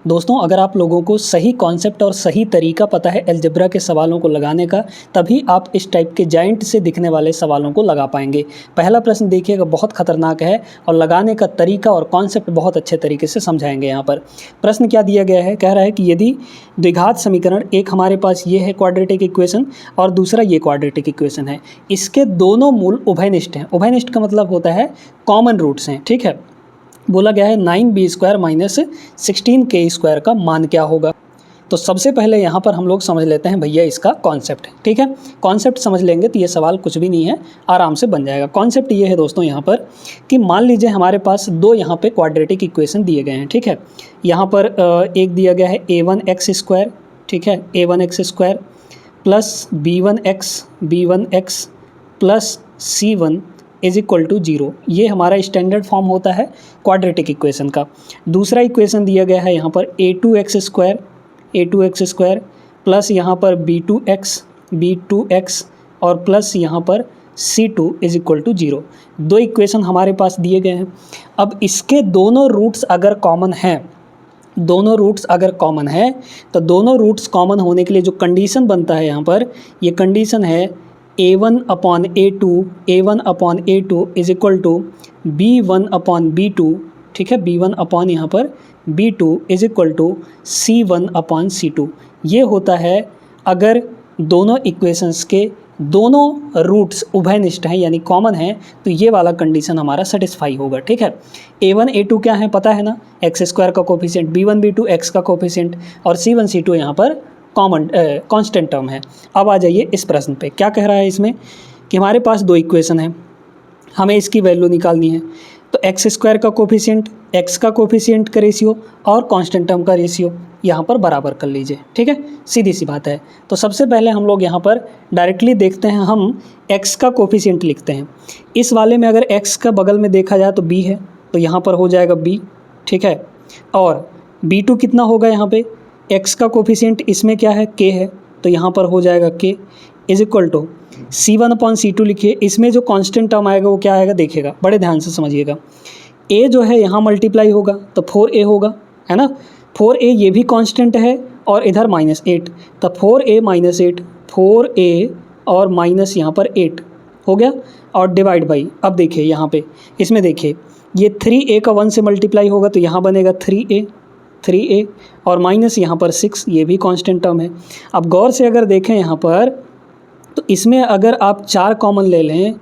दोस्तों अगर आप लोगों को सही कॉन्सेप्ट और सही तरीका पता है अलजेब्रा के सवालों को लगाने का, तभी आप इस टाइप के जाइंट से दिखने वाले सवालों को लगा पाएंगे। पहला प्रश्न देखिएगा, बहुत खतरनाक है और लगाने का तरीका और कॉन्सेप्ट बहुत अच्छे तरीके से समझाएंगे। यहाँ पर प्रश्न क्या दिया गया है, कह रहा है कि यदि द्विघात समीकरण, एक हमारे पास ये है क्वाड्रेटिक इक्वेशन और दूसरा ये क्वाड्रेटिक इक्वेशन है, इसके दोनों मूल उभयनिष्ठ हैं। उभयनिष्ठ का मतलब होता है कॉमन रूट्स हैं, ठीक है। बोला गया है 9b² माइनस 16k² का मान क्या होगा। तो सबसे पहले यहाँ पर हम लोग समझ लेते हैं भैया इसका कॉन्सेप्ट, ठीक है। कॉन्सेप्ट समझ लेंगे तो ये सवाल कुछ भी नहीं है, आराम से बन जाएगा। कॉन्सेप्ट ये है दोस्तों यहाँ पर कि मान लीजिए हमारे पास दो यहाँ पे क्वाड्रेटिक इक्वेशन दिए गए हैं, ठीक है। यहाँ पर एक दिया गया है a1x², ठीक है, a1x² plus b1x plus c1 = 0। ये हमारा स्टैंडर्ड फॉर्म होता है क्वाड्रेटिक इक्वेशन का। दूसरा इक्वेशन दिया गया है यहाँ पर a2x² प्लस यहाँ पर b2x और प्लस यहाँ पर c2 = 0। दो इक्वेशन हमारे पास दिए गए हैं। अब इसके दोनों रूट्स अगर कॉमन हैं, दोनों रूट्स अगर कॉमन है तो दोनों रूट्स कॉमन होने के लिए जो कंडीशन बनता है यहाँ पर, ये कंडीशन है a1/a2 = b1/b2, ठीक है, b1 यहाँ पर b2 = c1/c2। ये होता है अगर दोनों इक्वेशंस के दोनों रूट्स उभयनिष्ठ हैं यानी कॉमन हैं, तो ये वाला कंडीशन हमारा सेटिस्फाई होगा, ठीक है। a1 a2 क्या है पता है ना, x² का कोफिशिएंट, b1 b2 x का कोफिशिएंट और c1 c2 यहाँ पर कॉमन कांस्टेंट टर्म है। अब आ जाइए इस प्रश्न पे, क्या कह रहा है इसमें कि हमारे पास दो इक्वेशन है, हमें इसकी वैल्यू निकालनी है। तो x² का कोफिशिएंट, x का कोफिशिएंट का रेशियो और कांस्टेंट टर्म का रेशियो यहाँ पर बराबर कर लीजिए, ठीक है, सीधी सी बात है। तो सबसे पहले हम लोग यहाँ पर डायरेक्टली देखते हैं, हम x का कोफिशिएंट लिखते हैं। इस वाले में अगर x का बगल में देखा जाए तो b है, तो यहाँ पर हो जाएगा b, ठीक है। और b2 कितना होगा, यहाँ पे x का कोफिशिएंट इसमें क्या है, k है, तो यहाँ पर हो जाएगा k = c1/c2 लिखिए। इसमें जो कांस्टेंट टर्म आएगा वो क्या आएगा देखिएगा, बड़े ध्यान से समझिएगा। a जो है यहाँ मल्टीप्लाई होगा तो 4a होगा, है ना। 4a ये भी कांस्टेंट है और इधर -8, तो 4a - 8, 4a और माइनस यहाँ पर 8 हो गया और डिवाइड बाई। अब देखिए यहाँ पे इसमें देखिए ये 3a का 1 से मल्टीप्लाई होगा तो यहाँ बनेगा 3a और माइनस यहाँ पर 6, ये भी कांस्टेंट टर्म है। अब गौर से अगर देखें यहाँ पर तो इसमें अगर आप 4 कॉमन ले लें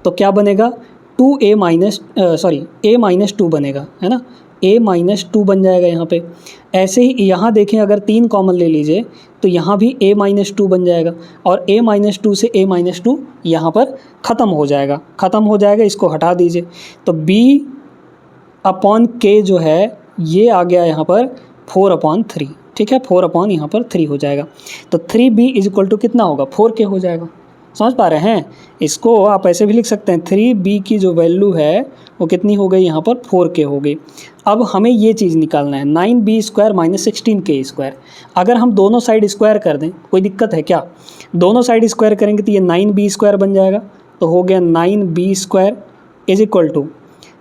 तो क्या बनेगा, a -2 बनेगा, है ना, a -2 बन जाएगा यहाँ पे। ऐसे ही यहाँ देखें अगर 3 कॉमन ले लीजिए तो यहाँ भी a -2 बन जाएगा और a -2 से a -2 यहाँ पर ख़त्म हो जाएगा, इसको हटा दीजिए। तो b/k जो है ये आ गया यहाँ पर 4/3, ठीक है, 4 यहाँ पर 3 हो जाएगा। तो 3b = कितना होगा, 4k हो जाएगा। समझ पा रहे हैं, इसको आप ऐसे भी लिख सकते हैं, 3b की जो वैल्यू है वो कितनी हो गई, यहाँ पर 4k हो गई। अब हमें ये चीज़ निकालना है 9b² - 16k²। अगर हम दोनों साइड स्क्वायर कर दें, कोई दिक्कत है क्या, दोनों साइड स्क्वायर करेंगे तो ये 9b² बन जाएगा, तो हो गया 9b² =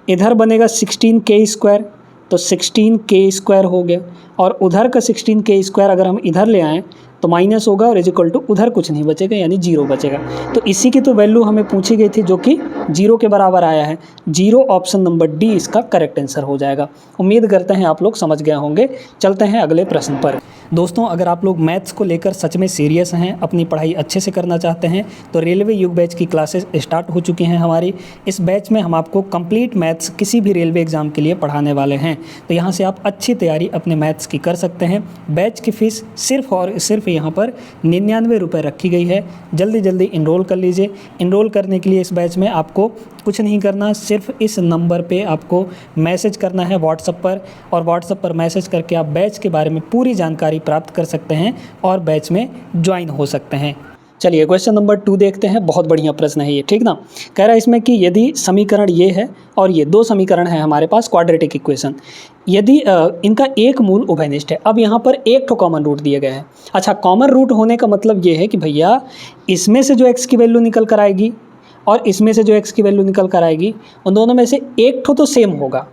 इधर बनेगा 16k², तो 16k² हो गया और उधर का 16k² अगर हम इधर ले आएँ तो माइनस होगा और = उधर कुछ नहीं बचेगा यानी 0 बचेगा। तो इसी की तो वैल्यू हमें पूछी गई थी जो कि 0 के बराबर आया है। 0 ऑप्शन नंबर डी इसका करेक्ट आंसर हो जाएगा। उम्मीद करते हैं आप लोग समझ गए होंगे। चलते हैं अगले प्रश्न पर। दोस्तों अगर आप लोग मैथ्स को लेकर सच में सीरियस हैं, अपनी पढ़ाई अच्छे से करना चाहते हैं, तो रेलवे युग बैच की क्लासेस स्टार्ट हो चुकी हैं हमारी। इस बैच में हम आपको कंप्लीट मैथ्स किसी भी रेलवे एग्ज़ाम के लिए पढ़ाने वाले हैं, तो यहाँ से आप अच्छी तैयारी अपने मैथ्स की कर सकते हैं। बैच की फ़ीस सिर्फ और सिर्फ यहाँ पर 99 रुपये रखी गई है। जल्दी इनरोल कर लीजिए। इनरोल करने के लिए इस बैच में आपको कुछ नहीं करना, सिर्फ इस नंबर पे आपको मैसेज करना है व्हाट्सएप पर, और व्हाट्सएप पर मैसेज करके आप बैच के बारे में पूरी जानकारी प्राप्त कर सकते हैं और बैच में ज्वाइन हो सकते हैं। चलिए क्वेश्चन नंबर 2 देखते हैं। बहुत बढ़िया प्रश्न है ये, ठीक ना। कह रहा है इसमें कि यदि समीकरण ये है और ये दो समीकरण है हमारे पास क्वाड्रेटिक इक्वेशन, यदि इनका एक मूल उभयनिष्ठ है। अब यहाँ पर एक तो कॉमन रूट दिया गया है। अच्छा, कॉमन रूट होने का मतलब ये है कि भैया इसमें से जो x की वैल्यू निकल कर आएगी और इसमें से जो x की वैल्यू निकल कर आएगी, उन दोनों में से एक तो सेम होगा।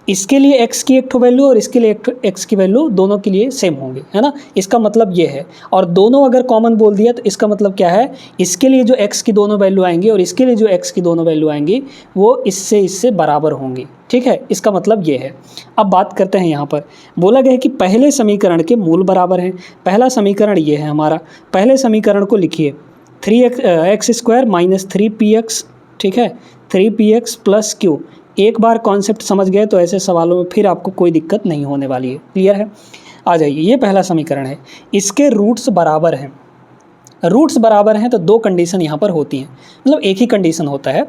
इसके लिए x की एक ठो वैल्यू और इसके लिए x की वैल्यू दोनों के लिए सेम होंगे, है ना। इसका मतलब ये है, और दोनों अगर कॉमन बोल दिया तो इसका मतलब क्या है, इसके लिए जो x की दोनों वैल्यू आएंगी और इसके लिए जो x की दोनों वैल्यू आएंगी वो इससे बराबर होंगी, ठीक है। इसका मतलब ये है। अब बात करते हैं, यहाँ पर बोला गया है कि पहले समीकरण के मूल बराबर हैं। पहला समीकरण ये है हमारा। पहले समीकरण को लिखिए 3x² - 3px, ठीक है, 3px + q। एक बार कॉन्सेप्ट समझ गए तो ऐसे सवालों में फिर आपको कोई दिक्कत नहीं होने वाली है। क्लियर है? आ जाइए, ये पहला समीकरण है। इसके रूट्स बराबर हैं। रूट्स बराबर हैं तो दो कंडीशन यहाँ पर होती हैं, मतलब एक ही कंडीशन होता है,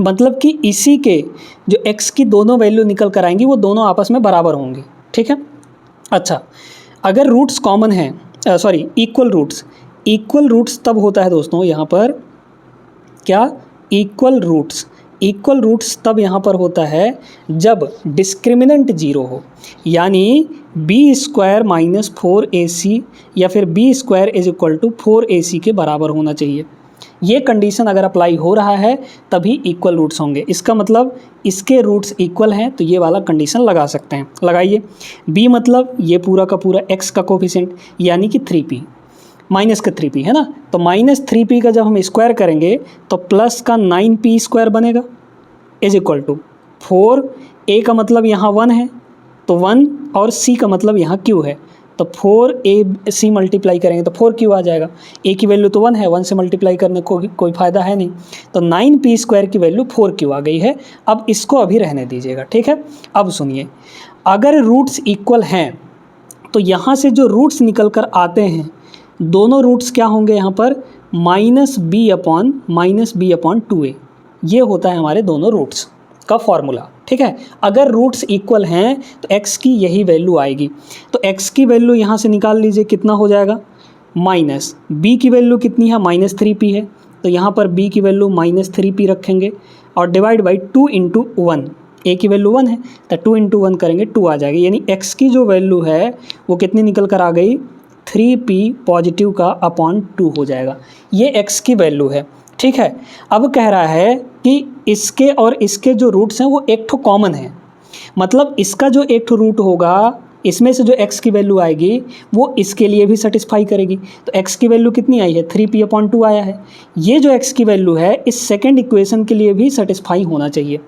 मतलब कि इसी के जो x की दोनों वैल्यू निकल कर आएंगी वो दोनों आपस में बराबर होंगी, ठीक है। अच्छा, अगर रूट्स कॉमन हैं, इक्वल रूट्स तब होता है दोस्तों यहाँ पर क्या, इक्वल रूट्स तब यहाँ पर होता है जब डिस्क्रिमिनेंट 0 हो, यानी b² - 4ac या फिर b² = 4ac के बराबर होना चाहिए। ये कंडीशन अगर अप्लाई हो रहा है तभी इक्वल रूट्स होंगे। इसका मतलब इसके रूट्स इक्वल हैं तो ये वाला कंडीशन लगा सकते हैं। लगाइए। b मतलब ये पूरा का पूरा x का कोफिशिएंट यानी कि 3p माइनस का 3p, है ना। तो -3p का जब हम स्क्वायर करेंगे तो प्लस का 9p² बनेगा = 4। a का मतलब यहाँ 1 है तो 1 और c का मतलब यहाँ q है तो 4ac मल्टीप्लाई करेंगे तो 4q आ जाएगा। a की वैल्यू तो 1 है, 1 से मल्टीप्लाई करने को कोई फ़ायदा है नहीं, तो 9p² की वैल्यू 4q आ गई है। अब इसको अभी रहने दीजिएगा, ठीक है। अब सुनिए, अगर रूट्स इक्वल हैं तो यहाँ से जो रूट्स निकल कर आते हैं दोनों रूट्स क्या होंगे यहाँ पर, -b/2a। ये होता है हमारे दोनों रूट्स का फॉर्मूला, ठीक है। अगर रूट्स इक्वल हैं तो x की यही वैल्यू आएगी, तो x की वैल्यू यहाँ से निकाल लीजिए, कितना हो जाएगा, b की वैल्यू कितनी है, -3p है, तो यहाँ पर b की वैल्यू -3p रखेंगे और डिवाइड बाई 2 × 1। a की वैल्यू 1 है तो 2 × 1 करेंगे 2 आ जाएगी, यानी x की जो वैल्यू है वो कितनी निकल कर आ गई, 3p पॉजिटिव का अपॉन 2 हो जाएगा। ये x की वैल्यू है, ठीक है। अब कह रहा है कि इसके और इसके जो रूट्स हैं वो एक ठो कॉमन है, मतलब इसका जो एक ठो रूट होगा इसमें से जो x की वैल्यू आएगी वो इसके लिए भी सेटिस्फाई करेगी। तो x की वैल्यू कितनी आई है, 3p/2 आया है। ये जो x की वैल्यू है इस सेकेंड इक्वेशन के लिए भी सेटिस्फाई होना चाहिए,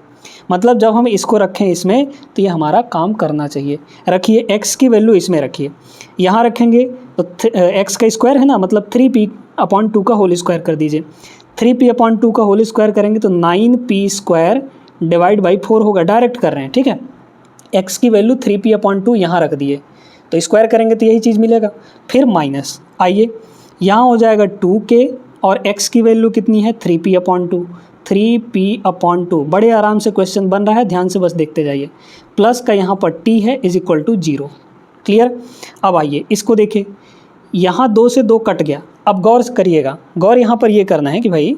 मतलब जब हम इसको रखें इसमें तो ये हमारा काम करना चाहिए। रखिए x की वैल्यू इसमें रखिए, यहाँ रखेंगे तो x का स्क्वायर है ना, मतलब 3p/2 का होल स्क्वायर कर दीजिए। 3p/2 का होल स्क्वायर करेंगे तो 9p² डिवाइड बाई 4 होगा, डायरेक्ट कर रहे हैं, ठीक है। x की वैल्यू 3p/2 यहाँ रख दिए तो स्क्वायर करेंगे तो यही चीज़ मिलेगा, फिर माइनस, आइए यहाँ हो जाएगा 2k और x की वैल्यू कितनी है, 3p/2। 3p/2 बड़े आराम से क्वेश्चन बन रहा है, ध्यान से बस देखते जाइए। प्लस का यहाँ पर t है = 0। क्लियर? अब आइए इसको देखिए, यहाँ 2 से 2 कट गया। अब गौर करिएगा, गौर यहाँ पर ये करना है कि भाई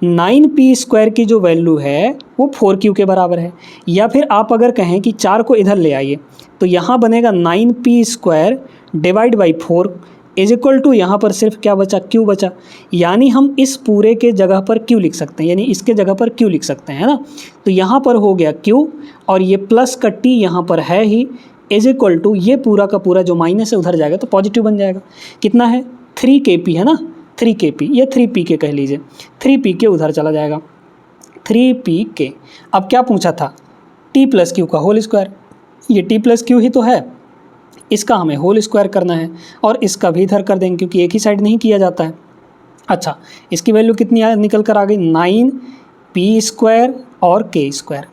9p² की जो वैल्यू है वो 4q के बराबर है, या फिर आप अगर कहें कि 4 को इधर ले आइए तो यहाँ बनेगा 9p² डिवाइड बाई 4 = यहाँ पर सिर्फ क्या बचा, q बचा, यानी हम इस पूरे के जगह पर q लिख सकते हैं, यानी इसके जगह पर q लिख सकते हैं, है ना। तो यहाँ पर हो गया q और ये प्लस का t यहाँ पर है ही, = ये पूरा का पूरा जो माइनस है उधर जाएगा तो पॉजिटिव बन जाएगा। कितना है, 3kp है ना, 3kp, ये 3pk कह लीजिए, 3pk उधर चला जाएगा, 3pk। अब क्या पूछा था, t + q का होल स्क्वायर, ये t + q ही तो है, इसका हमें होल स्क्वायर करना है और इसका भी इधर कर देंगे क्योंकि एक ही साइड नहीं किया जाता है। अच्छा, इसकी वैल्यू कितनी निकल कर आ गई, 9p² और k²,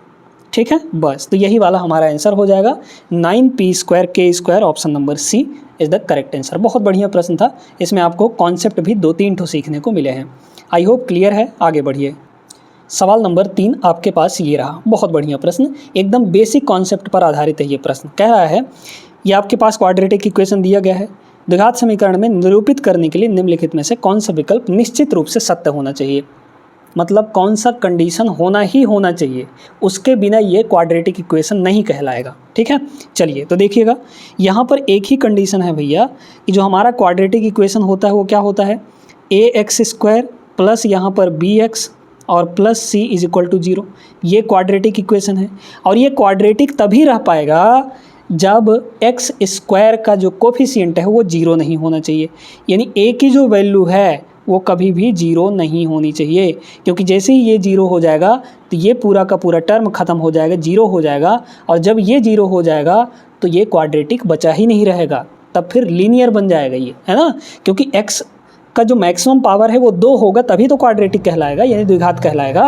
ठीक है। बस तो यही वाला हमारा आंसर हो जाएगा, 9p² k², option number C is the correct answer. बहुत बढ़िया प्रश्न था, इसमें आपको कॉन्सेप्ट भी 2-3 ठो सीखने को मिले हैं। आई होप क्लियर है। आगे बढ़िए, सवाल नंबर 3 आपके पास ये रहा। बहुत बढ़िया प्रश्न, एकदम बेसिक कॉन्सेप्ट पर आधारित है ये प्रश्न। कह रहा है, ये आपके पास क्वाड्रेटिक इक्वेशन दिया गया है, द्विघात समीकरण में निरूपित करने के लिए निम्नलिखित में से कौन सा विकल्प निश्चित रूप से सत्य होना चाहिए, मतलब कौन सा कंडीशन होना ही होना चाहिए, उसके बिना ये क्वाड्रेटिक इक्वेशन नहीं कहलाएगा, ठीक है। चलिए तो देखिएगा, यहाँ पर एक ही कंडीशन है भैया कि जो हमारा क्वाड्रेटिक इक्वेशन होता है वो क्या होता है, ax² प्लस यहाँ पर bx और plus C is equal to 0। ये क्वाड्रेटिक इक्वेशन है और ये क्वाड्रेटिक तभी रह पाएगा जब एक्स स्क्वायर का जो कोफिशिएंट है वो 0 नहीं होना चाहिए, यानी ए की जो वैल्यू है वो कभी भी 0 नहीं होनी चाहिए, क्योंकि जैसे ही ये 0 हो जाएगा तो ये पूरा का पूरा टर्म ख़त्म हो जाएगा, 0 हो जाएगा। और जब ये 0 हो जाएगा तो ये क्वाड्रेटिक बचा ही नहीं रहेगा, तब फिर लीनियर बन जाएगा ये, है ना, क्योंकि x का जो मैक्सिमम पावर है वो 2 होगा तभी तो क्वाड्रेटिक कहलाएगा, यानी द्विघात कहलाएगा,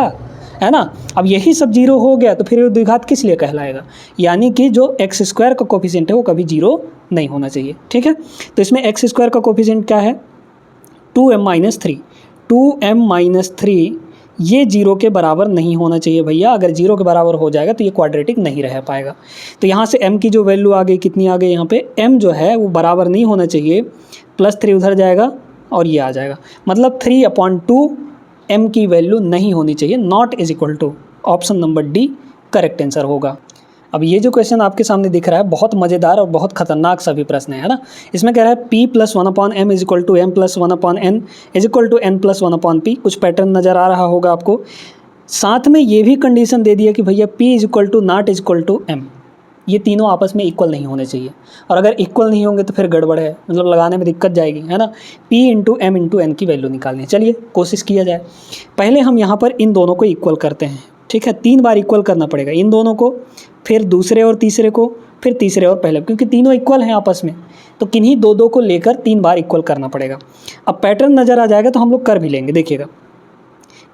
है ना। अब यही सब 0 हो गया तो फिर द्विघात किस लिए कहलाएगा, यानी कि जो एक्स स्क्वायर का कोफिशिएंट है वो कभी 0 नहीं होना चाहिए, ठीक है। तो इसमें एक्स स्क्वायर का कोफिशिएंट क्या है, 2m-3। 2m-3 ये 0 के बराबर नहीं होना चाहिए भैया, अगर 0 के बराबर हो जाएगा तो ये क्वाड्रेटिक नहीं रह पाएगा। तो यहाँ से m की जो वैल्यू आ गई, कितनी आ गई यहाँ पे, m जो है वो बराबर नहीं होना चाहिए, +3 उधर जाएगा और ये आ जाएगा, मतलब 3/2 m की वैल्यू नहीं होनी चाहिए, not is equal to, option number D correct answer होगा। अब ये जो क्वेश्चन आपके सामने दिख रहा है बहुत मज़ेदार और बहुत खतरनाक सभी प्रश्न है ना। इसमें कह रहा है p + 1/m is equal to m + 1/n is equal to n + 1/p। कुछ पैटर्न नज़र आ रहा होगा आपको। साथ में ये भी कंडीशन दे दिया कि भैया p is equal to not is equal to m, ये तीनों आपस में इक्वल नहीं होने चाहिए, और अगर इक्वल नहीं होंगे तो फिर गड़बड़ है, मतलब लगाने में दिक्कत जाएगी, है ना। p × m × n की वैल्यू निकालनी है। चलिए कोशिश किया जाए। पहले हम यहाँ पर इन दोनों को इक्वल करते हैं, ठीक है। 3 बार इक्वल करना पड़ेगा इन दोनों को, फिर दूसरे और तीसरे को, फिर तीसरे और पहले, क्योंकि तीनों इक्वल हैं आपस में, तो किन्हीं 2-2 को लेकर 3 बार इक्वल करना पड़ेगा। अब पैटर्न नज़र आ जाएगा तो हम लोग कर भी लेंगे, देखिएगा।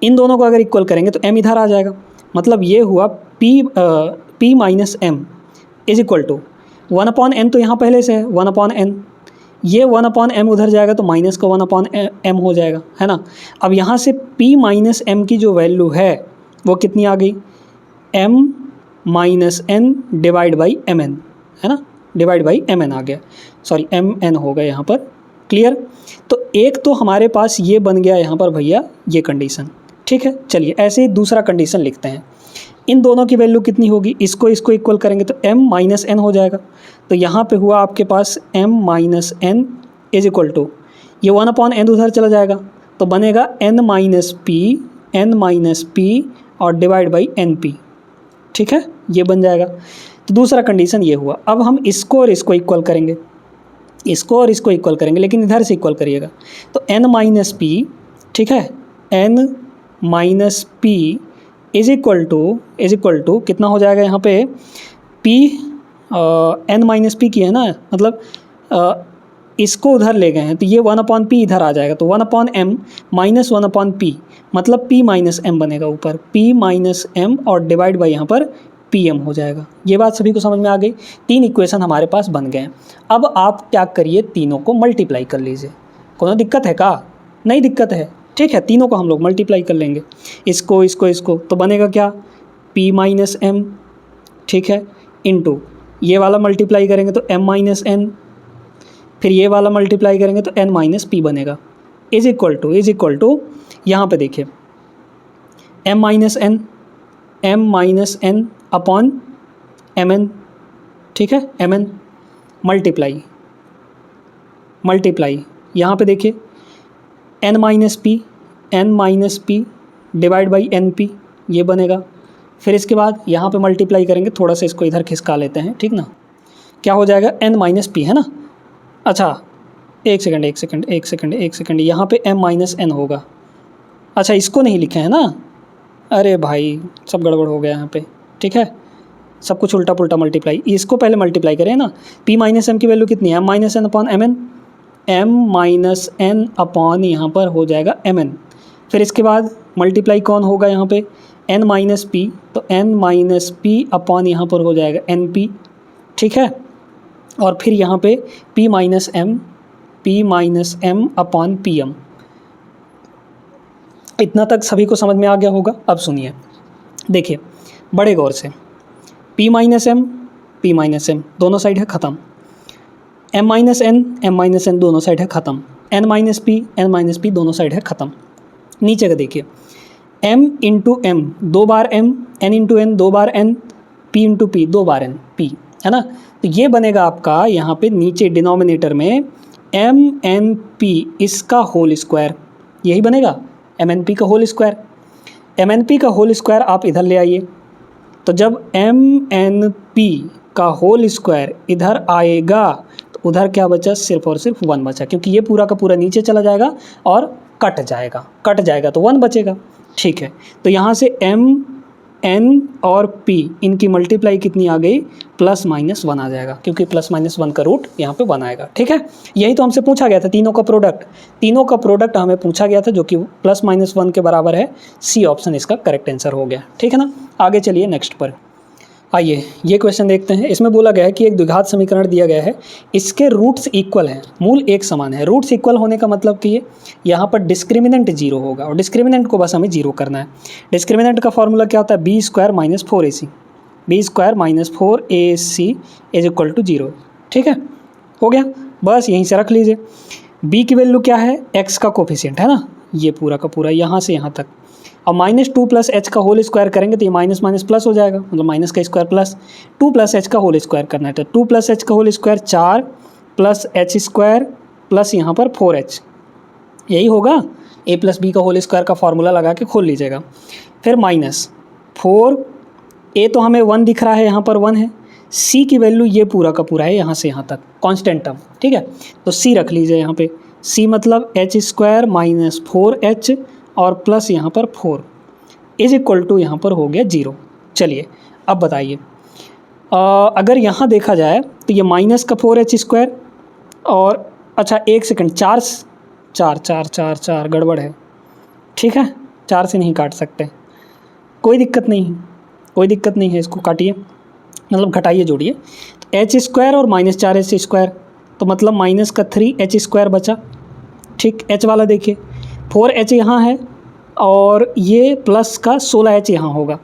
इन दोनों को अगर इक्वल करेंगे तो m इधर आ जाएगा, मतलब ये हुआ p - m is equal to 1/n, तो यहाँ पहले से है 1/n, ये 1/m उधर जाएगा तो माइनस का 1/m हो जाएगा, है ना। अब यहाँ से p - m की जो वैल्यू है वो कितनी आ गई, m - n divide by mn, है ना, डिवाइड बाई mn आ गया, सॉरी mn हो गया यहाँ पर, क्लियर। तो एक तो हमारे पास ये बन गया यहाँ पर भैया ये कंडीशन, ठीक है। चलिए ऐसे ही दूसरा कंडीशन लिखते हैं। इन दोनों की वैल्यू कितनी होगी, इसको इक्वल करेंगे तो m - n हो जाएगा। तो यहाँ पे हुआ आपके पास m - n is equal to, ये 1/n उधर चला जाएगा तो बनेगा n - p और डिवाइड बाई np, ठीक है, ये बन जाएगा। तो दूसरा कंडीशन ये हुआ। अब हम इसको और इसको इक्वल करेंगे, इसको और इसको इक्वल करेंगे, लेकिन इधर से इक्वल करिएगा। तो n - p, ठीक है, n - p is equal to कितना हो जाएगा यहाँ पे, p n - p की है ना, मतलब इसको उधर ले गए हैं तो ये 1/p इधर आ जाएगा, तो 1/m - 1/p मतलब p - m बनेगा ऊपर, p - m और डिवाइड बाई यहाँ पर pm हो जाएगा। ये बात सभी को समझ में आ गई। 3 इक्वेशन हमारे पास बन गए हैं। अब आप क्या करिए, तीनों को मल्टीप्लाई कर लीजिए। कोई दिक्कत है का, नहीं दिक्कत है, ठीक है। तीनों को हम लोग मल्टीप्लाई कर लेंगे, इसको तो बनेगा क्या, p - m, ठीक है, इनटू ये वाला मल्टीप्लाई करेंगे तो m - n, फिर ये वाला मल्टीप्लाई करेंगे तो n - p बनेगा, इज इक्वल टू यहाँ पे देखिए m - n अपॉन mn, ठीक है, mn मल्टीप्लाई यहाँ पे देखिए n - p divide by np, ये बनेगा। फिर इसके बाद यहाँ पे मल्टीप्लाई करेंगे, थोड़ा सा इसको इधर खिसका लेते हैं, ठीक ना, क्या हो जाएगा n - p, है ना। अच्छा एक सेकंड, यहाँ पे m - n होगा। अच्छा इसको नहीं लिखे हैं ना, अरे भाई सब गड़बड़ हो गया यहाँ पे, ठीक है, सब कुछ उल्टा पुल्टा मल्टीप्लाई। इसको पहले मल्टीप्लाई करें ना, p - m की वैल्यू कितनी है, m - n upon mn, m - n upon यहाँ पर हो जाएगा mn। फिर इसके बाद मल्टीप्लाई कौन होगा यहाँ पे, n - p, तो n - p अपॉन यहाँ पर हो जाएगा np, ठीक है। और फिर यहाँ पे p - m अपॉन pm। इतना तक सभी को समझ में आ गया होगा। अब सुनिए, देखिए बड़े गौर से, p - m दोनों साइड है ख़त्म, m - n दोनों साइड है ख़त्म, n - p दोनों साइड है ख़त्म। नीचे का देखिए, m × m 2 बार m, n × n 2 बार n, p × p 2 बार n p, है ना। तो ये बनेगा आपका यहाँ पे नीचे डिनोमिनेटर में mnp इसका होल स्क्वायर, यही बनेगा mnp का होल स्क्वायर। MNP का होल स्क्वायर आप इधर ले आइए, तो जब MNP का होल स्क्वायर इधर आएगा तो उधर क्या बचा, सिर्फ और सिर्फ 1 बचा, क्योंकि ये पूरा का पूरा नीचे चला जाएगा और कट जाएगा तो 1 बचेगा। ठीक है, तो यहाँ से MN और P इनकी मल्टीप्लाई कितनी आ गई, +-1 आ जाएगा, क्योंकि +-1 का रूट यहाँ पे 1 आएगा। ठीक है, यही तो हमसे पूछा गया था, तीनों का प्रोडक्ट हमें पूछा गया था, जो कि +-1 के बराबर है। सी ऑप्शन इसका करेक्ट आंसर हो गया। ठीक है ना, आगे चलिए नेक्स्ट पर आइए, ये क्वेश्चन देखते हैं। इसमें बोला गया है कि एक द्विघात समीकरण दिया गया है, इसके रूट्स इक्वल हैं, मूल एक समान है। रूट्स इक्वल होने का मतलब कि यहाँ पर डिस्क्रिमिनेंट 0 होगा, और डिस्क्रिमिनेंट को बस हमें 0 करना है। डिस्क्रिमिनेंट का फॉर्मूला क्या होता है, b² - 4ac, b² - 4ac = 0। ठीक है, हो गया, बस यहीं से रख लीजिए। b की वैल्यू क्या है, x का कोफिशिएंट है ना, ये पूरा का पूरा यहाँ से यहाँ तक। अब -2 + h का होल स्क्वायर करेंगे तो ये माइनस माइनस प्लस हो जाएगा, मतलब माइनस का स्क्वायर प्लस 2 + h का होल स्क्वायर करना है, तो 2 + h का होल स्क्वायर 4 + h² प्लस यहाँ पर 4h, यही होगा। a + b का होल स्क्वायर का फॉर्मूला लगा के खोल लीजिएगा। फिर -4, a तो हमें 1 दिख रहा है, यहाँ पर 1 है। c की वैल्यू ये पूरा का पूरा है, यहाँ से यहाँ तक कांस्टेंट टर्म। ठीक है, तो c रख लीजिए यहाँ पे, c मतलब h² - 4h और प्लस यहाँ पर 4 = यहाँ पर हो गया 0। चलिए अब बताइए, अगर यहाँ देखा जाए तो ये माइनस का 4h² और अच्छा 1 सेकंड, 4 गड़बड़ है। ठीक है, 4 से नहीं काट सकते, कोई दिक्कत नहीं है, इसको काटिए, मतलब घटाइए, जोड़िए। तो h² और -4h², तो मतलब माइनस का 3h² बचा। ठीक, h वाला देखिए, 4h यहाँ है और ये प्लस का 16h यहाँ होगा,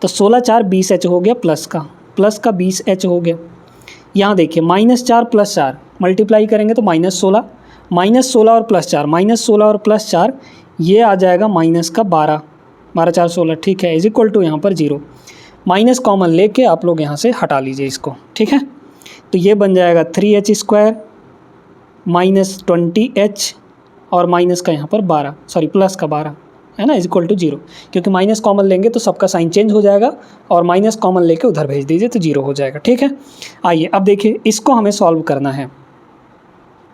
तो 16 4 20h हो गया, प्लस का 20h हो गया। यहाँ देखिए -4 + 4 मल्टीप्लाई करेंगे तो -16 और +4, -16 और +4 ये आ जाएगा माइनस का 12 4 16। ठीक है, = यहाँ पर 0। माइनस कॉमन लेके आप लोग यहाँ से हटा लीजिए इसको। ठीक है, तो ये बन जाएगा 3h² -20h और माइनस का यहाँ पर 12, सॉरी प्लस का 12 है ना, = 0, क्योंकि माइनस कॉमन लेंगे तो सबका साइन चेंज हो जाएगा, और माइनस कॉमन लेके उधर भेज दीजिए तो 0 हो जाएगा। ठीक है, आइए अब देखिए, इसको हमें सॉल्व करना है।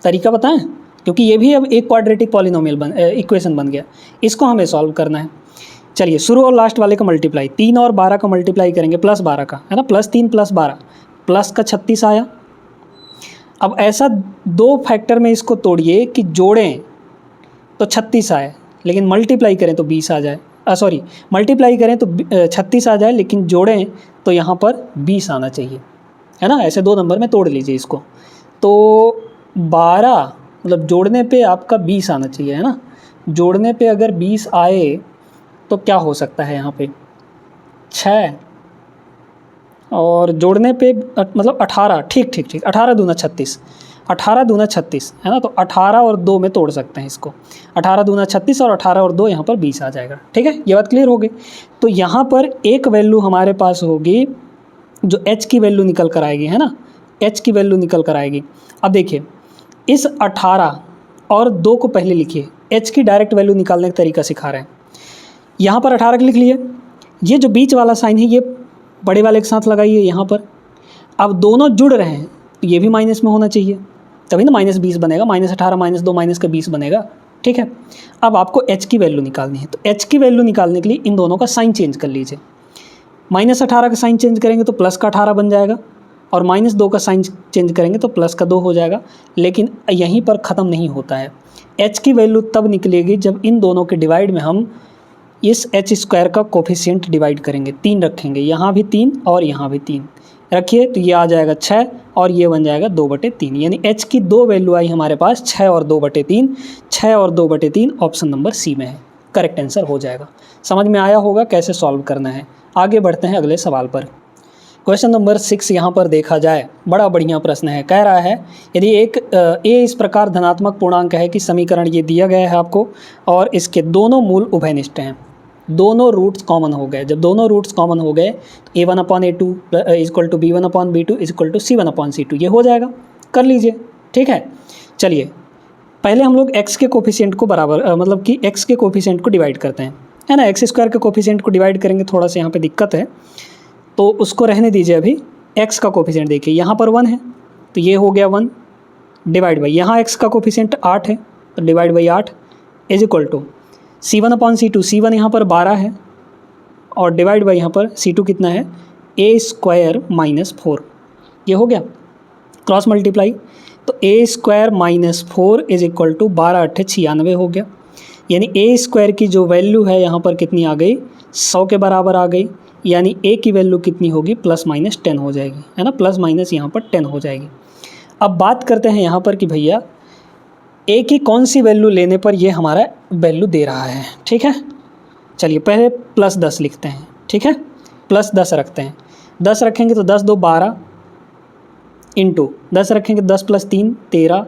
तरीका बताएं, क्योंकि ये भी अब एक क्वाड्रेटिक पॉलिनोमियल इक्वेशन बन गया, इसको हमें सॉल्व करना है। चलिए, शुरू और लास्ट वाले का मल्टीप्लाई, 3 और 12 का मल्टीप्लाई करेंगे, +12 का है ना, +3 + 12 प्लस का 36 आया। अब ऐसा 2 फैक्टर में इसको तोड़िए कि जोड़ें तो 36 आए, लेकिन मल्टीप्लाई करें तो 20 आ जाए, मल्टीप्लाई करें तो 36 आ जाए, लेकिन जोड़ें तो यहाँ पर 20 आना चाहिए, है ना। ऐसे 2 नंबर में तोड़ लीजिए इसको, तो 12 मतलब जोड़ने पे आपका 20 आना चाहिए, है ना। जोड़ने पे अगर 20 आए तो क्या हो सकता है, यहाँ पे 6 और जोड़ने पे मतलब 18, ठीक 18 दूना 36, 18 दूना 36 है ना, तो 18 और 2 में तोड़ सकते हैं इसको, 18 दूना 36 और 18 और 2 यहाँ पर 20 आ जाएगा। ठीक है, ये बात क्लियर हो गई। तो यहाँ पर एक वैल्यू हमारे पास होगी जो h की वैल्यू निकल कर आएगी, है ना, h की वैल्यू निकल कर आएगी। अब देखिए, इस 18 और 2 को पहले लिखिए, h की डायरेक्ट वैल्यू निकालने का तरीका सिखा रहे हैं। यहाँ पर 18 लिख लिए, ये जो बीच वाला साइन है ये बड़े वाले के साथ लगाइए यहाँ पर। अब दोनों जुड़ रहे हैं तो ये भी माइनस में होना चाहिए, तभी ना -20 बनेगा, -18 -2 माइनस का 20 बनेगा। ठीक है, अब आपको h की वैल्यू निकालनी है, तो h की वैल्यू निकालने के लिए इन दोनों का साइन चेंज कर लीजिए। -18 का साइन चेंज करेंगे तो प्लस का 18 बन जाएगा, और -2 का साइन चेंज करेंगे तो प्लस का 2 हो जाएगा। लेकिन यहीं पर ख़त्म नहीं होता है, h की वैल्यू तब निकलेगी जब इन दोनों के डिवाइड में हम इस h² का कोफिशिएंट डिवाइड करेंगे, 3 रखेंगे, यहाँ भी 3 और यहाँ भी 3 रखिए, तो ये आ जाएगा 6 और ये बन जाएगा 2/3, यानी h की 2 वैल्यू आई हमारे पास 6 और 2/3, 6 और 2/3 ऑप्शन नंबर सी में है, करेक्ट आंसर हो जाएगा। समझ में आया होगा कैसे सॉल्व करना है। आगे बढ़ते हैं अगले सवाल पर। क्वेश्चन नंबर 6 यहाँ पर देखा जाए, बड़ा बढ़िया प्रश्न है। कह रहा है यदि एक a इस प्रकार धनात्मक पूर्णांक है कि समीकरण ये दिया गया है आपको, और इसके दोनों मूल उभयनिष्ठ हैं, दोनों रूट्स कॉमन हो गए। जब दोनों रूट्स कॉमन हो गए तो a1/a2 = b1/b2 = c1/c2, ये हो जाएगा, कर लीजिए। ठीक है, चलिए पहले हम लोग x के कोफिशिएंट को बराबर मतलब कि x के कोफिशिएंट को डिवाइड करते हैं। है ना। एक्स स्क्वायर के कोफिशिएंट को डिवाइड करेंगे, थोड़ा सा यहाँ पे दिक्कत है तो उसको रहने दीजिए। अभी एक्स का कोफिशिएंट देखिए, यहाँ पर 1 है तो ये हो गया 1 डिवाइड बाई, यहाँ एक्स का कोफिशिएंट 8 है तो divide by 8 is equal to C1/C2। C1 यहाँ पर 12 है और डिवाइड बाई यहाँ पर C2 कितना है, A² - 4। ये हो गया क्रॉस मल्टीप्लाई, तो A² - 4 इज इक्वल टू 12 × 8 = 96 हो गया। यानी A² की जो वैल्यू है यहाँ पर कितनी आ गई, 100 के बराबर आ गई। यानी A की वैल्यू कितनी होगी, ±10 हो जाएगी, है ना, प्लस माइनस यहाँ पर 10 हो जाएगी। अब बात करते हैं यहाँ पर कि भैया A की कौन सी वैल्यू लेने पर ये हमारा वैल्यू दे रहा है। ठीक है, चलिए पहले +10 लिखते हैं। ठीक है, +10 रखते हैं। 10 रखेंगे तो 10 × 2 = 12 इंटू 10 रखेंगे 10 + 3 = 13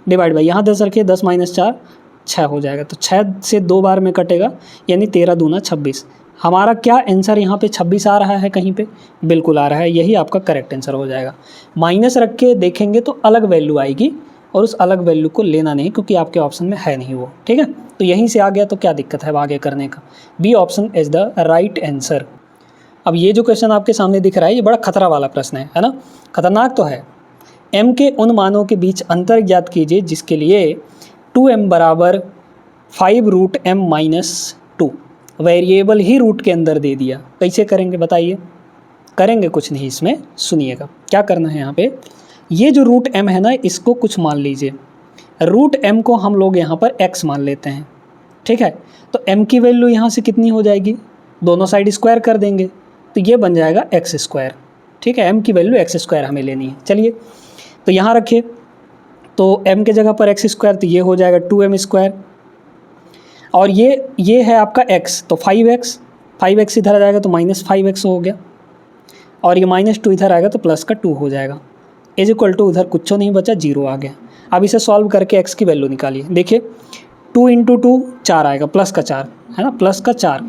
डिवाइड बाई यहाँ 10 रखिए 10 - 4 6 हो जाएगा। तो 6 से 2 बार में कटेगा, यानी 13 दूना 26। हमारा क्या आंसर यहाँ पे 26 आ रहा है, कहीं पे बिल्कुल आ रहा है, यही आपका करेक्ट आंसर हो जाएगा। माइनस रख के देखेंगे तो अलग वैल्यू आएगी और उस अलग वैल्यू को लेना नहीं, क्योंकि आपके ऑप्शन में है नहीं वो। ठीक है, तो यहीं से आ गया तो क्या दिक्कत है आगे करने का। B option is the right answer. अब ये जो क्वेश्चन आपके सामने दिख रहा है ये बड़ा खतरा वाला प्रश्न है ना, खतरनाक तो है। m के उन मानों के बीच अंतर ज्ञात कीजिए जिसके लिए 2m = 5√m - 2। वेरिएबल ही रूट के अंदर दे दिया, कैसे करेंगे बताइए। करेंगे कुछ नहीं, इसमें सुनिएगा क्या करना है। यहाँ पे ये जो √m है ना, इसको कुछ मान लीजिए। √m को हम लोग यहाँ पर x मान लेते हैं। ठीक है, तो m की वैल्यू यहाँ से कितनी हो जाएगी, दोनों साइड स्क्वायर कर देंगे तो ये बन जाएगा x²। ठीक है, m की वैल्यू x² हमें लेनी है। चलिए तो यहाँ रखिए, तो m के जगह पर x², तो ये हो जाएगा 2m²। और ये है आपका x, तो 5x इधर आ जाएगा तो -5x हो गया, और ये -2 इधर आएगा तो प्लस का 2 हो जाएगा, इज इक्वल टू उधर कुछ नहीं बचा, 0 आ गया। अब इसे सॉल्व करके x की वैल्यू निकालिए। देखिए 2 × 2 4 आएगा, प्लस का 4 है ना, प्लस का 4।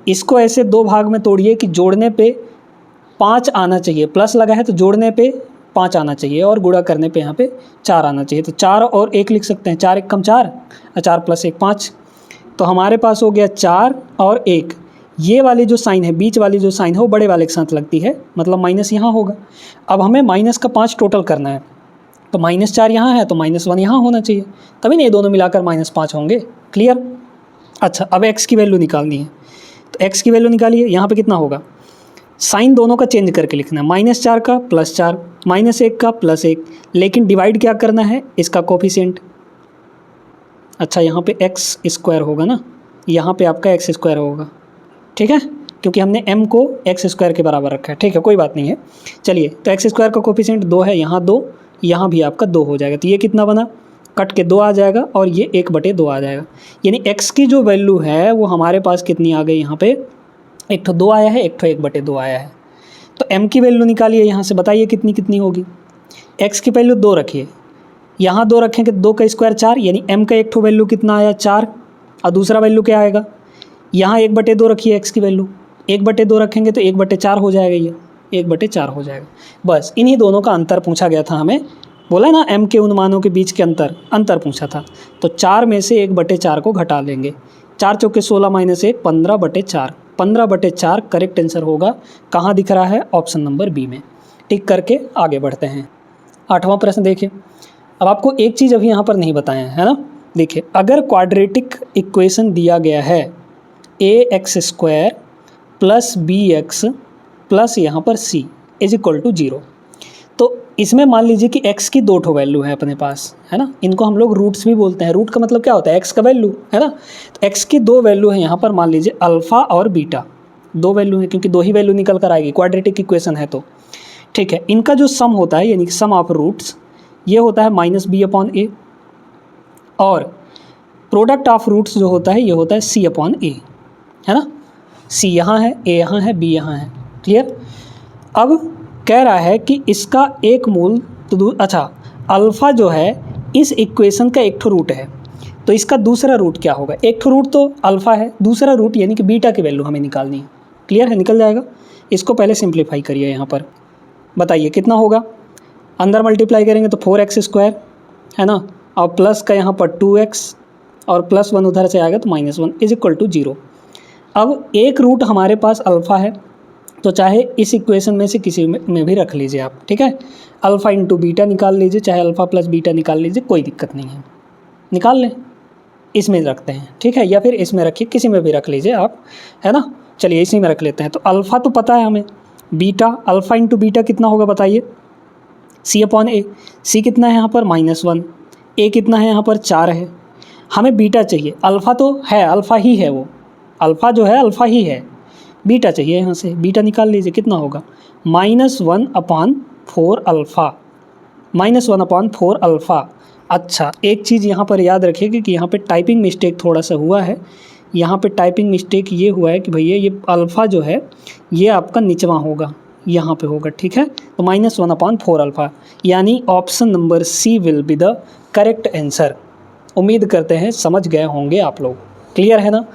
इसको ऐसे 2 भाग में तोड़िए कि जोड़ने पे 5 आना चाहिए, प्लस लगा है तो जोड़ने पे 5 आना चाहिए और गुणा करने पे यहाँ पे 4 आना चाहिए। तो 4 और 1 लिख सकते हैं, 4 × 1 = 4, 4 + 1 = 5। तो हमारे पास हो गया 4 और 1। ये वाली जो साइन है, बीच वाली जो साइन है वो बड़े वाले के साथ लगती है, मतलब माइनस यहाँ होगा। अब हमें -5 टोटल करना है, तो -4 यहाँ है तो -1 यहाँ होना चाहिए, तभी नहीं दोनों मिलाकर -5 होंगे। क्लियर। अच्छा, अब x की वैल्यू निकालनी है, तो x की वैल्यू निकालिए। यहाँ पे कितना होगा, साइन दोनों का चेंज करके लिखना है, -4 का +4, -1 का +1, लेकिन डिवाइड क्या करना है, इसका कोफिशिएंट। अच्छा, यहाँ पे x² होगा ना, यहाँ पे आपका x² होगा। ठीक है, क्योंकि हमने m को x² के बराबर रखा है। ठीक है, कोई बात नहीं है। चलिए, तो x² का कोफिशिएंट 2 है, यहाँ 2, यहाँ भी आपका 2 हो जाएगा। तो ये कितना बना, कट के 2 आ जाएगा और ये 1/2 आ जाएगा। यानी x की जो वैल्यू है वो हमारे पास कितनी आ गई, यहाँ पे एक तो 2 आया है, एक तो 1/2 आया है। तो m की वैल्यू निकालिए यहाँ से, बताइए कितनी कितनी होगी। x की वैल्यू 2 रखिए, यहाँ 2 रखेंगे, 2 का स्क्वायर 4, यानी m का एक तो वैल्यू कितना आया 4, और दूसरा वैल्यू क्या आएगा, यहाँ 1/2 रखिए x की वैल्यू, 1/2 रखेंगे तो 1/4 हो जाएगा, ये 1/4 हो जाएगा। बस इन्हीं दोनों का अंतर पूछा गया था हमें, बोला ना m के उन मानों के बीच के अंतर पूछा था। तो 4 में से 1/4 को घटा लेंगे, 4 × 16 - 1 15/4, 15/4 करेक्ट आंसर होगा। कहाँ दिख रहा है, ऑप्शन नंबर बी में। टिक करके आगे बढ़ते हैं। 8वां प्रश्न देखिए। अब आपको एक चीज़ अभी यहाँ पर नहीं बताया है ना, देखिए अगर क्वाड्रेटिक इक्वेशन दिया गया है ax² + bx प्लस यहाँ पर c = 0, तो इसमें मान लीजिए कि x की 2 वैल्यू है अपने पास, है ना। इनको हम लोग रूट्स भी बोलते हैं। रूट का मतलब क्या होता है, x का वैल्यू, है ना। तो x की 2 वैल्यू है यहाँ पर, मान लीजिए अल्फ़ा और बीटा, 2 वैल्यू है, क्योंकि 2 ही वैल्यू निकल कर आएगी, क्वाड्रेटिक इक्वेशन है तो। ठीक है, इनका जो सम होता है, यानी कि सम ऑफ रूट्स, ये होता है -b/a, और प्रोडक्ट ऑफ रूट्स जो होता है ये होता है c/a, है ना। c यहाँ है, a यहाँ है, b यहाँ है। क्लियर। अब कह रहा है कि इसका एक मूल तो अच्छा, अल्फ़ा जो है इस इक्वेशन का एक रूट है, तो इसका दूसरा रूट क्या होगा। एक रूट तो अल्फ़ा है, दूसरा रूट यानी कि बीटा की वैल्यू हमें निकालनी है। क्लियर है, निकल जाएगा। इसको पहले सिंप्लीफाई करिए, यहाँ पर बताइए कितना होगा। अंदर मल्टीप्लाई करेंगे तो 4x² है ना, और प्लस का यहाँ पर 2x और +1 उधर से आएगा तो -1 इज इक्वल टू 0। अब एक रूट हमारे पास अल्फ़ा है, तो चाहे इस इक्वेशन में से किसी में भी रख लीजिए आप, ठीक है। अल्फ़ा इंटू बीटा निकाल लीजिए, चाहे अल्फ़ा प्लस बीटा निकाल लीजिए, कोई दिक्कत नहीं है, निकाल लें। इसमें रखते हैं, ठीक है, या फिर इसमें रखिए, किसी में भी रख लीजिए आप, है ना। चलिए इसी में रख लेते हैं। तो अल्फ़ा तो पता है हमें, बीटा, अल्फ़ा इंटू बीटा कितना होगा बताइए, C/A। C कितना है यहाँ पर -1, A कितना है यहाँ पर 4 है। हमें बीटा चाहिए, अल्फ़ा तो है, अल्फ़ा ही है वो, अल्फ़ा जो है अल्फ़ा ही है, बीटा चाहिए यहाँ से। बीटा निकाल लीजिए, कितना होगा -1/4 अल्फ़ा, -1/4 अल्फ़ा। अच्छा, एक चीज़ यहाँ पर याद रखिएगा कि यहाँ पे टाइपिंग मिस्टेक थोड़ा सा हुआ है। यहाँ पे टाइपिंग मिस्टेक ये हुआ है कि भैया ये अल्फ़ा जो है ये आपका निचवा होगा, यहाँ पे होगा, ठीक है। तो -1/4 अल्फ़ा, यानी option number C will be the correct answer. उम्मीद करते हैं समझ गए होंगे आप लोग, क्लियर है ना।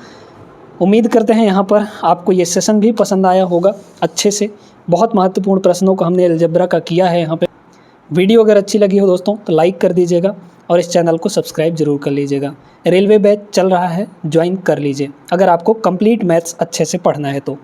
उम्मीद करते हैं यहाँ पर आपको ये सेशन भी पसंद आया होगा अच्छे से। बहुत महत्वपूर्ण प्रश्नों को हमने अलजेब्रा का किया है यहाँ पे। वीडियो अगर अच्छी लगी हो दोस्तों तो लाइक कर दीजिएगा और इस चैनल को सब्सक्राइब जरूर कर लीजिएगा। रेलवे बैच चल रहा है, ज्वाइन कर लीजिए अगर आपको कंप्लीट मैथ्स अच्छे से पढ़ना है तो।